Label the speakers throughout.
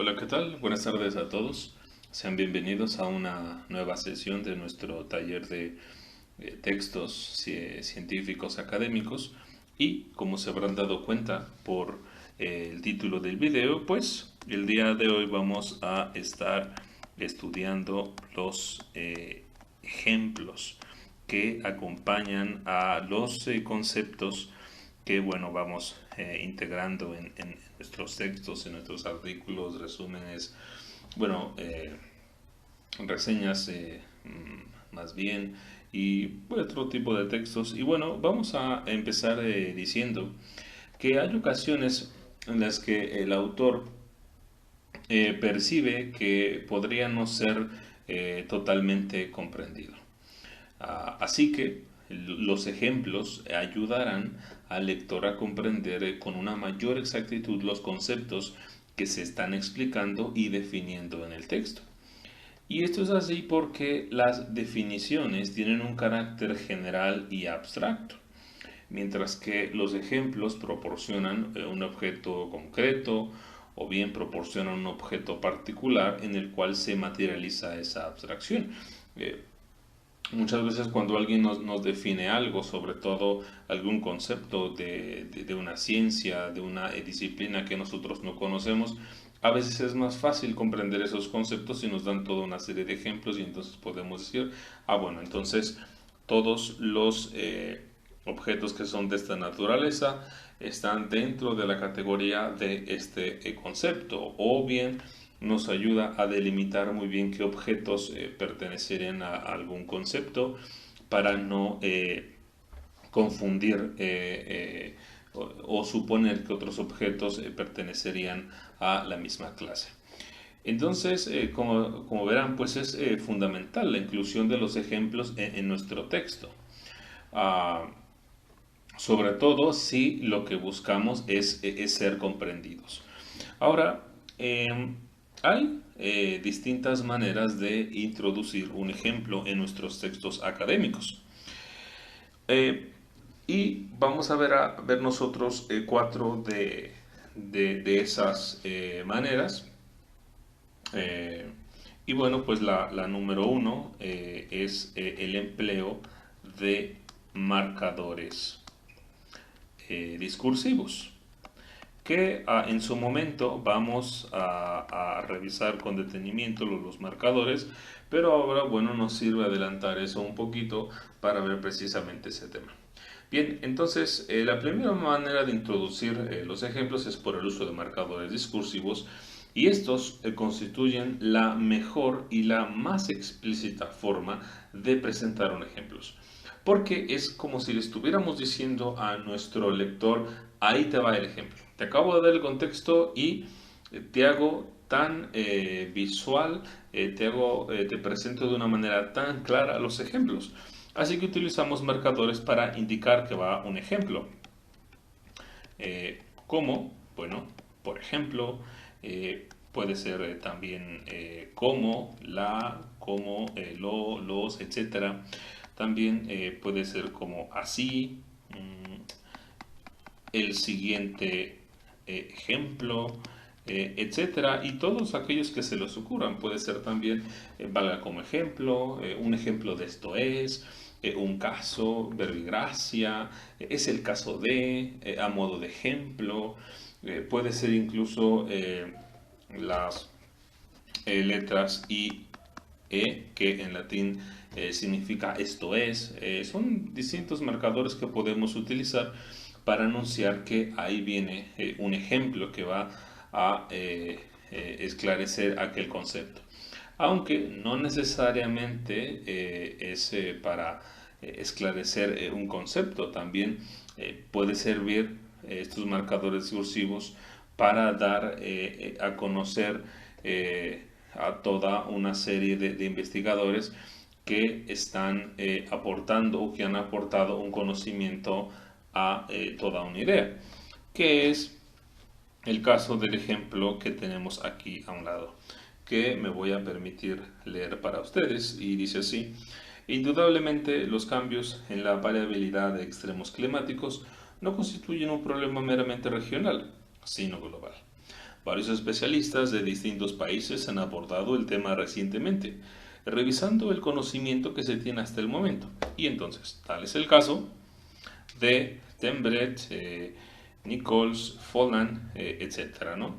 Speaker 1: Hola, ¿qué tal? Buenas tardes a todos. Sean bienvenidos a una nueva sesión de nuestro taller de textos científicos académicos. Y como se habrán dado cuenta por el título del video, pues el día de hoy vamos a estar estudiando los ejemplos que acompañan a los conceptos que bueno vamos integrando en nuestros textos, en nuestros artículos, resúmenes, bueno, reseñas más bien y otro tipo de textos. Y bueno, vamos a empezar diciendo que hay ocasiones en las que el autor percibe que podría no ser totalmente comprendido. Así que los ejemplos ayudarán al lector a comprender con una mayor exactitud los conceptos que se están explicando y definiendo en el texto. Y esto es así porque las definiciones tienen un carácter general y abstracto, mientras que los ejemplos proporcionan un objeto concreto o bien proporcionan un objeto particular en el cual se materializa esa abstracción. Muchas veces cuando alguien nos define algo, sobre todo algún concepto de una ciencia, de una disciplina que nosotros no conocemos, a veces es más fácil comprender esos conceptos si nos dan toda una serie de ejemplos y entonces podemos decir, bueno, entonces todos los objetos que son de esta naturaleza están dentro de la categoría de este concepto, o bien nos ayuda a delimitar muy bien qué objetos pertenecerían a algún concepto para no confundir o suponer que otros objetos pertenecerían a la misma clase. Entonces, como verán, pues es fundamental la inclusión de los ejemplos en nuestro texto. Ah, Sobre todo si lo que buscamos es ser comprendidos. Ahora, hay distintas maneras de introducir un ejemplo en nuestros textos académicos. Eh, y vamos a ver nosotros cuatro de esas maneras. Eh, y bueno, pues la número uno es el empleo de marcadores discursivos, que en su momento vamos a revisar con detenimiento los marcadores, pero ahora, bueno, nos sirve adelantar eso un poquito para ver precisamente ese tema. Bien, entonces la primera manera de introducir los ejemplos es por el uso de marcadores discursivos, y estos constituyen la mejor y la más explícita forma de presentar un ejemplo. Porque es como si le estuviéramos diciendo a nuestro lector, ahí te va el ejemplo. Te acabo de dar el contexto y te hago tan visual, te presento de una manera tan clara los ejemplos. Así que utilizamos marcadores para indicar que va un ejemplo. Como, bueno, por ejemplo, puede ser también como, la, como, los, etcétera. También puede ser como así, el siguiente ejemplo, etcétera, y todos aquellos que se les ocurran. Puede ser también, valga como ejemplo, un ejemplo de esto es, un caso, verbigracia, es el caso de, a modo de ejemplo, puede ser incluso las letras I, E, que en latín significa esto es. Son distintos marcadores que podemos utilizar para anunciar que ahí viene un ejemplo que va a esclarecer aquel concepto. Aunque no necesariamente es para esclarecer un concepto, también puede servir estos marcadores discursivos para dar a conocer a toda una serie de investigadores que están aportando o que han aportado un conocimiento a toda una idea, que es el caso del ejemplo que tenemos aquí a un lado, que me voy a permitir leer para ustedes, y dice así: indudablemente los cambios en la variabilidad de extremos climáticos no constituyen un problema meramente regional, sino global. Varios especialistas de distintos países han abordado el tema recientemente, revisando el conocimiento que se tiene hasta el momento. Y entonces, tal es el caso de Tembret, Nichols, Folland, etcétera, ¿no?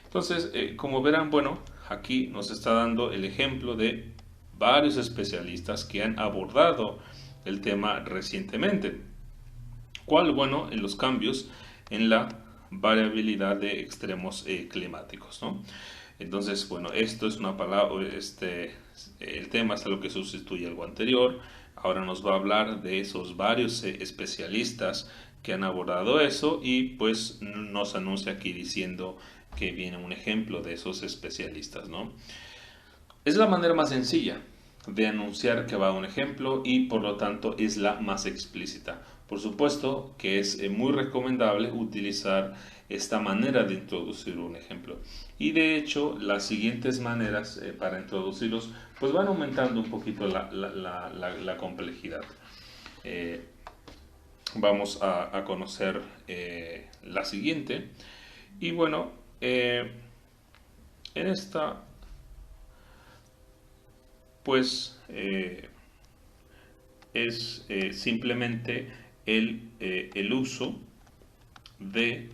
Speaker 1: Entonces, como verán, bueno, aquí nos está dando el ejemplo de varios especialistas que han abordado el tema recientemente. ¿Cuál? Bueno, en los cambios en la variabilidad de extremos climáticos, ¿no? Entonces, bueno, esto es una palabra, el tema es lo que sustituye algo anterior. Ahora nos va a hablar de esos varios especialistas que han abordado eso y pues nos anuncia aquí diciendo que viene un ejemplo de esos especialistas, ¿no? Es la manera más sencilla de anunciar que va un ejemplo y por lo tanto es la más explícita. Por supuesto que es muy recomendable utilizar esta manera de introducir un ejemplo. Y de hecho las siguientes maneras para introducirlos pues van aumentando un poquito la complejidad. Vamos a conocer la siguiente. Y bueno, en esta pues es simplemente el uso de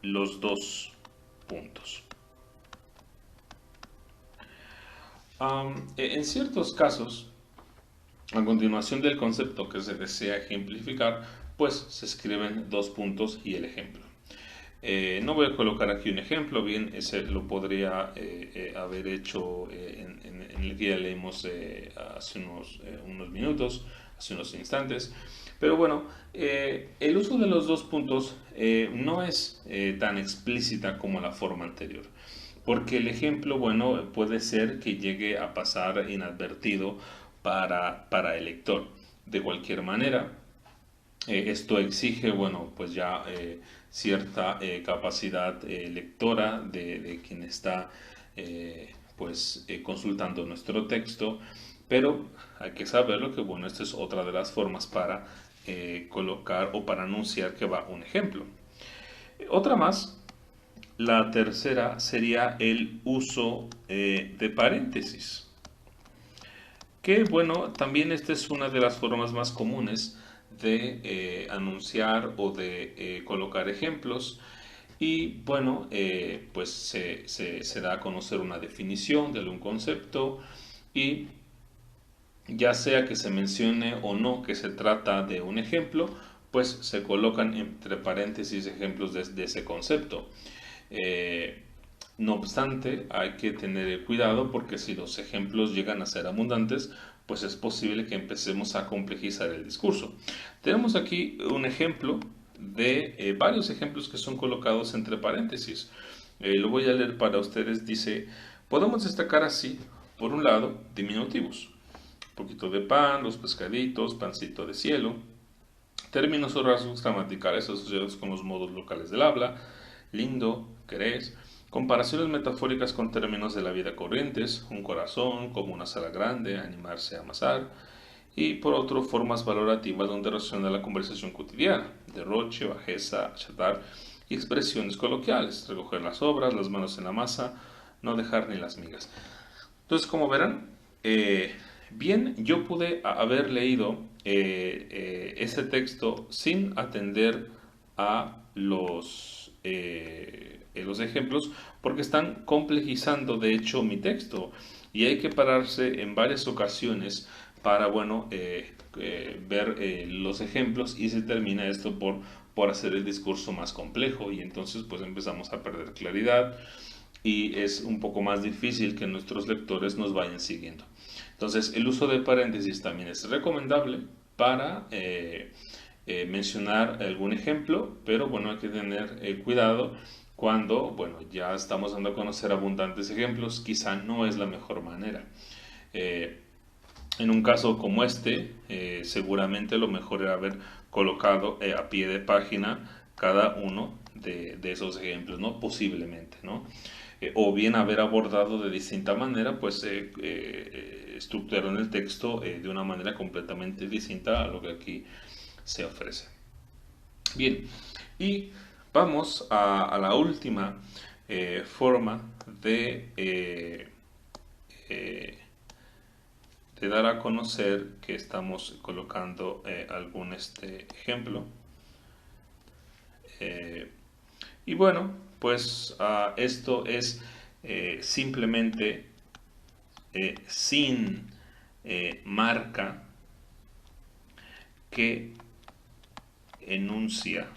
Speaker 1: los dos puntos. En ciertos casos, a continuación del concepto que se desea ejemplificar, pues se escriben dos puntos y el ejemplo. No voy a colocar aquí un ejemplo, bien, ese lo podría haber hecho en el que ya leímos hace unos minutos, hace unos instantes. Pero bueno, el uso de los dos puntos no es tan explícita como la forma anterior. Porque el ejemplo, bueno, puede ser que llegue a pasar inadvertido para el lector. De cualquier manera, esto exige, bueno, pues ya cierta capacidad lectora de quien está consultando nuestro texto, pero hay que saberlo que, bueno, esta es otra de las formas para colocar o para anunciar que va un ejemplo. Otra más, la tercera sería el uso de paréntesis, que, bueno, también esta es una de las formas más comunes de anunciar o de colocar ejemplos. Y bueno, pues se da a conocer una definición de algún concepto y ya sea que se mencione o no que se trata de un ejemplo, pues se colocan entre paréntesis ejemplos de ese concepto. No obstante, hay que tener cuidado porque si los ejemplos llegan a ser abundantes, pues es posible que empecemos a complejizar el discurso. Tenemos aquí un ejemplo de varios ejemplos que son colocados entre paréntesis. Lo voy a leer para ustedes. Dice, podemos destacar así, por un lado, diminutivos. Un poquito de pan, los pescaditos, pancito de cielo. Términos o rasgos gramaticales asociados con los modos locales del habla. Lindo, querés. Comparaciones metafóricas con términos de la vida corrientes, un corazón, como una sala grande, animarse a amasar, y por otro, formas valorativas donde resuena la conversación cotidiana, derroche, bajeza, achatar, y expresiones coloquiales, recoger las obras, las manos en la masa, no dejar ni las migas. Entonces, como verán, bien, yo pude haber leído ese texto sin atender a los ejemplos porque están complejizando de hecho mi texto y hay que pararse en varias ocasiones para bueno ver los ejemplos y se termina esto por hacer el discurso más complejo y entonces pues empezamos a perder claridad y es un poco más difícil que nuestros lectores nos vayan siguiendo. Entonces el uso de paréntesis también es recomendable para mencionar algún ejemplo, pero bueno, hay que tener cuidado cuando, bueno, ya estamos dando a conocer abundantes ejemplos, quizá no es la mejor manera. En un caso como este, seguramente lo mejor era haber colocado a pie de página cada uno de esos ejemplos, ¿no? Posiblemente, ¿no? O bien haber abordado de distinta manera, pues estructuraron el texto de una manera completamente distinta a lo que aquí se ofrece. Bien, y vamos a la última forma de dar a conocer que estamos colocando algún ejemplo. Y bueno, pues esto es simplemente sin marca que enuncia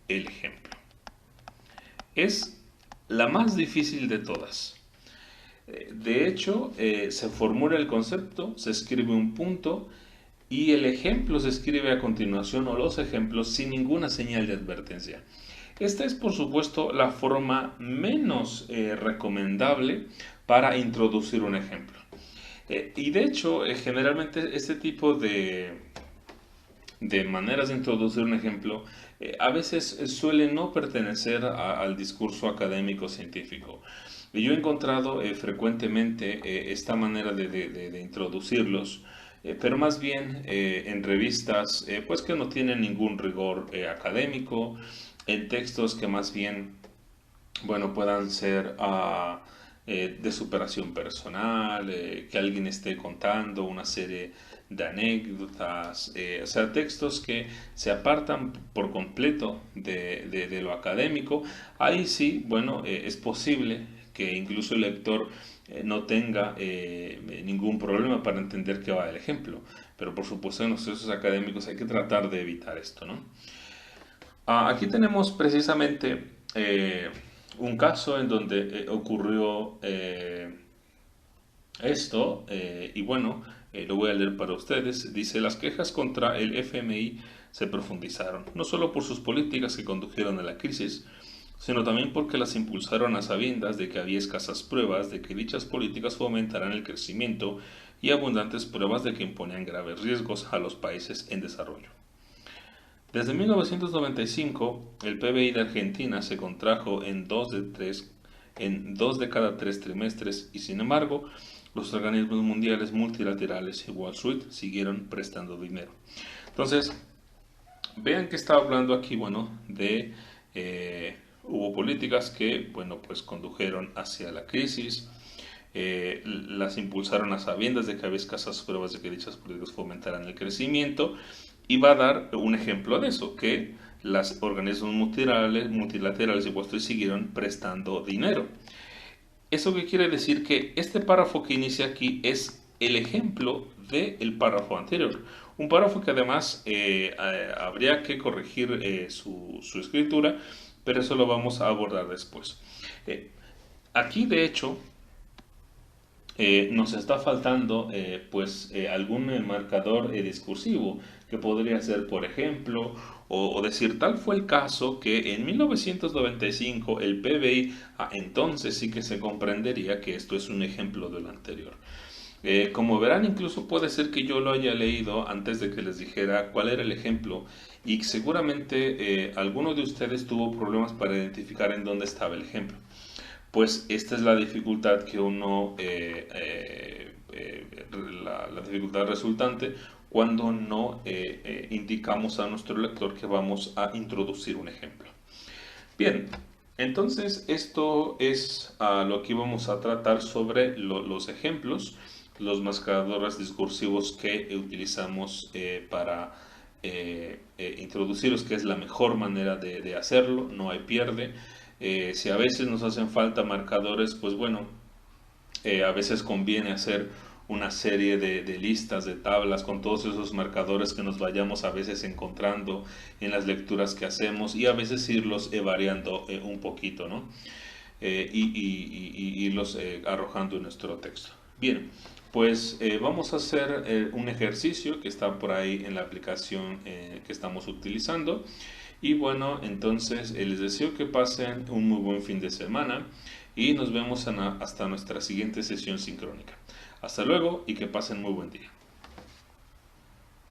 Speaker 1: el ejemplo. Es la más difícil de todas. De hecho, se formula el concepto, se escribe un punto y el ejemplo se escribe a continuación, o los ejemplos, sin ninguna señal de advertencia. Esta es, por supuesto, la forma menos recomendable para introducir un ejemplo. Y de hecho, generalmente este tipo de maneras de introducir un ejemplo a veces suelen no pertenecer al discurso académico científico. Y yo he encontrado frecuentemente esta manera de introducirlos, pero más bien en revistas pues que no tienen ningún rigor académico, en textos que más bien, bueno, puedan ser de superación personal, que alguien esté contando una serie de anécdotas, o sea, textos que se apartan por completo de lo académico. Ahí sí, bueno, es posible que incluso el lector no tenga ningún problema para entender qué va el ejemplo, pero por supuesto en los textos académicos hay que tratar de evitar esto, ¿no? Aquí tenemos precisamente un caso en donde ocurrió esto, y bueno, lo voy a leer para ustedes. Dice: las quejas contra el FMI se profundizaron, no solo por sus políticas que condujeron a la crisis, sino también porque las impulsaron a sabiendas de que había escasas pruebas de que dichas políticas fomentaran el crecimiento y abundantes pruebas de que imponían graves riesgos a los países en desarrollo. Desde 1995, el PBI de Argentina se contrajo en dos de cada tres trimestres y, sin embargo, los organismos mundiales multilaterales y Wall Street siguieron prestando dinero. Entonces, vean que está hablando aquí, bueno, de hubo políticas que, bueno, pues condujeron hacia la crisis, las impulsaron a sabiendas de que había escasas pruebas de que dichas políticas fomentaran el crecimiento, y va a dar un ejemplo de eso, que los organismos multilaterales y Wall Street siguieron prestando dinero. ¿Eso qué quiere decir? Que este párrafo que inicia aquí es el ejemplo del párrafo anterior. Un párrafo que además habría que corregir su escritura, pero eso lo vamos a abordar después. Aquí, de hecho, nos está faltando algún marcador discursivo que podría ser, por ejemplo, o decir: tal fue el caso que en 1995 el PBI, entonces sí que se comprendería que esto es un ejemplo de lo anterior. Como verán, incluso puede ser que yo lo haya leído antes de que les dijera cuál era el ejemplo, y seguramente alguno de ustedes tuvo problemas para identificar en dónde estaba el ejemplo. Pues esta es la dificultad que la dificultad resultante cuando no indicamos a nuestro lector que vamos a introducir un ejemplo. Bien, entonces esto es lo que íbamos a tratar sobre los ejemplos, los marcadores discursivos que utilizamos para introducirlos, que es la mejor manera de hacerlo, no hay pierde. Si a veces nos hacen falta marcadores, pues bueno, a veces conviene hacer una serie de listas, de tablas con todos esos marcadores que nos vayamos a veces encontrando en las lecturas que hacemos, y a veces irlos variando un poquito, ¿no? Y irlos arrojando en nuestro texto. Bien, pues vamos a hacer un ejercicio que está por ahí en la aplicación que estamos utilizando. Y bueno, entonces les deseo que pasen un muy buen fin de semana y nos vemos hasta nuestra siguiente sesión sincrónica. Hasta luego y que pasen muy buen día.